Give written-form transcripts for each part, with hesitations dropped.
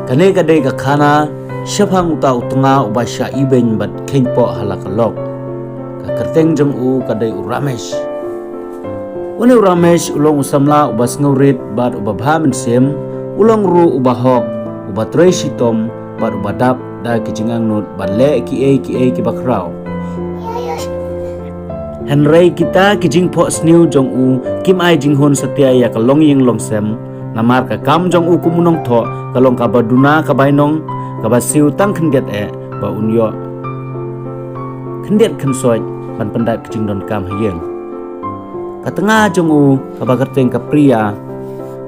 Kane kadai ka khana shafang uta utunga ubasha iben bat kengpo halakalok ka kerteng jong u kadai u Ramesh. Une u Ramesh ulong usamla ubas ngaurit bat ubabha mensem ulong ru ubahok ubatrei sitom bat ubadap da kijingang nut bat le ki bakrao. Henry kita kijing po sniu jong u kim ai jing hon satia ya kalong ying long sem namar ka kam jong u kumunong tho kalong ka baduna ka bainong ka basiu tang khendet ba unyo khendet khensoi ban pendat kijing don kam hayeng ka tengah jong u ka bagerteng ka pria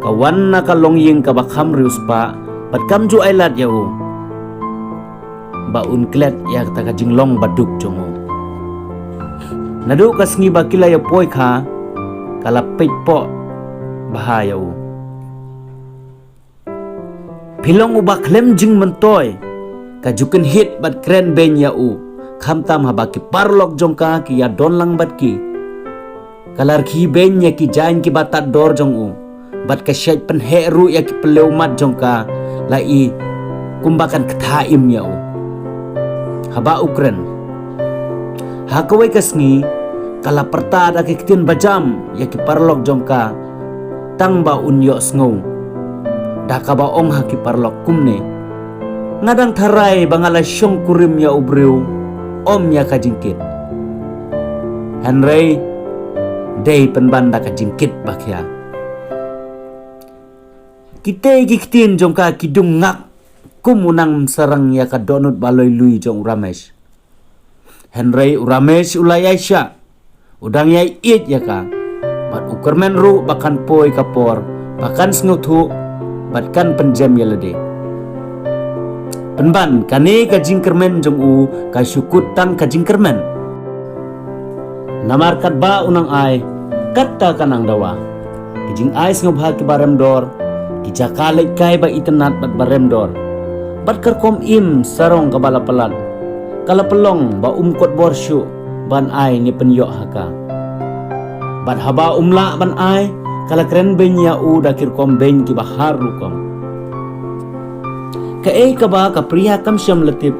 ka wanna ka long ying ka bakham rius pa bat kam ju ailat ya u ba un klet ya ta ka jing long baduk jong u nadu kasngi bakila ya poi kha kala peit po bahaya u pilong u baklem jing mentoy ka juken hit bat kren ben ya u khamtam ha baki parlok jongka ki ya don lang bat ki kalar ki ben ya ki jain ki batat dor jong u bat ka shet pen heru ya ki peleumat jongka la i kumbakan kethaim ya u haba ukren hakawai kasngi kala perta da kitin bajam ya ki parlok jongka tang ba unyo sngo da ka ba ong ha ki parlok kumne ngadang tharai bangala syong kurim ya ubreu om ya ka jingkit Henry dei penbanda ka jingkit bakya kite kitin jongka kidung ngak kumunang sarang ya ka donut baloi lui jong Ramesh Henry Ramesh ulay Aisha udang yai it ya ka bat ukermen ru bakan poi kapor bakan sngutu batkan penjam ya lede penban kane ka jingkermen jong u ka syukut tang ka jingkermen namar kat ba unang ai katta kanang dawa kijing ai snobha ki barem dor ki jakale kai ba itenat bat barem dor bat kerkom im sarong ka balapalan kala pelong ba kot borsyu ban ai ni penyo haka ban haba umla ban ai kala kren benya u dakir kom ben ki bahar rukom ka ka ba ka priya kam syam latip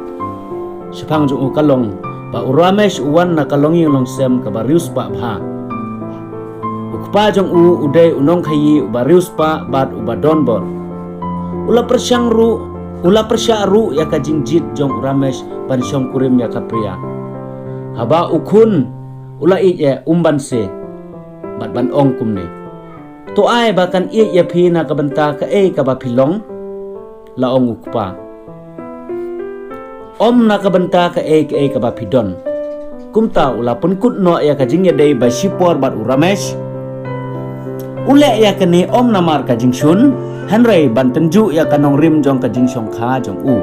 sepang ju kalong ba Ramesh uwan na kalong yung long sem ka barius pa bha ukpa jong u uday unong khayi barius pa bat ubadon bor ula persyang ru ya ka jingjit jong Ramesh ban syong kurim ya ka priya haba ukun ula ije umban se bat ban ong kumne to ai bakan ya phina ka banta ka ka ba pilong la ong ukpa om na ka banta ka ka ba pidon kumta ula pun kutno ya ka jingya dei ba sipor bat Ramesh ule ya kani om namar ka jingsun Henry ban tenju ya kanong rim jong ka jing syong kha jong u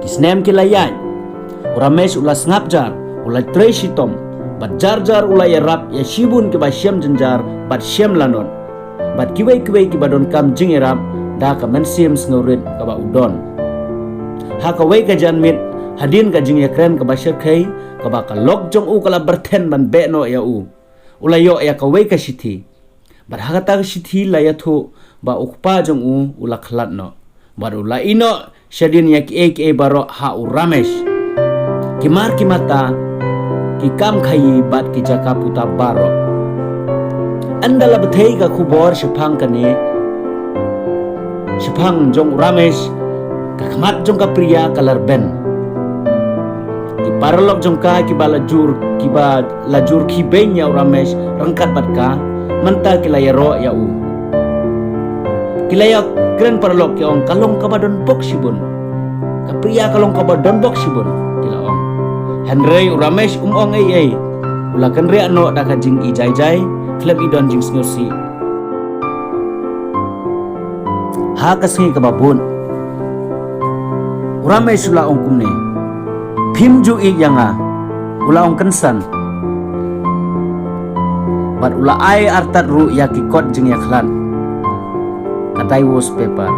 kisnem kilayan Ramesh ula snapjar ula trei sitom bat jar ula ya rap ya shibun ke ba syam jenjar bat syam lanon bat kiwai ki badon kam jing rap da ka men sim sngorit ka ba udon ha ka wei ka janmit hadin ka jing ya kren ka ba syerkai ka ba ka lok jong u kala berten ban be no ya u ula yo ya ka wei ka sithi bat ha ka ta sithi la ya thu ba ukpa jong u ula khlat no bat ula ino syadin ya ki baro ha u Ramesh kimar kimata ki kam khayi bat ki jaka puta baro andala bethei ka khubor shphang kane shphang jong Ramesh ka khmat jong ka priya kalar ben ki parlok jong ka ki balajur ki ba lajur ki benya Ramesh rangkat bat ka manta ki layaro ya u kilayak kren parlok ki ong kalong ka badon bok sibun ka priya kalong ka badon bok sibun kila ong Henry Ramesh ong ula kenri ano da ka jing i jai klem idon jing sngosi ha kasngi ka babun Ramesh ula ong kumne phimju i yanga ula ong kensan bat ula ai artat ru ya ki kot jing ya khlan katai was paper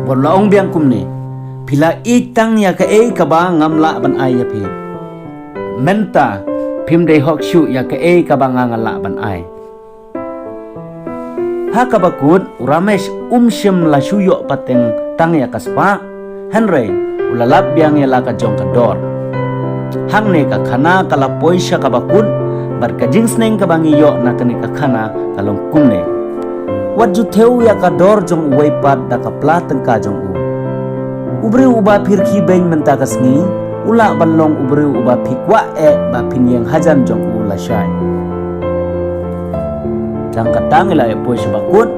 bon la ong biang kumne pila itang ya ka ka ba ngamla ban ai ya phi menta phim dei hok shu ya ka ka ba ngala ban ai Hakabakut Ramesh umshim la shuyo pateng tang ya kaspa Henry ulalap biang ya laka jong kador hang ne ka khana kala poisha kabakut bar ka jingsneng ka bangi yo na kani ka khana kalong kumne wat ju theu ya kador jong uwei pat da ka plateng ka jong u ubri uba phirki beng menta kasngi ula banlong ubri uba phikwa ba phinyeng hajan jong u la shai jang katang ila e poisha bakut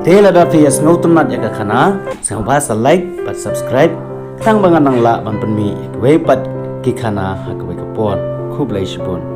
tela da fias ngautum nat ya ka khana sang bahasa like pat subscribe tang bangan nang la ban penmi wei pat ki khana hakwe kapon khub lai shibon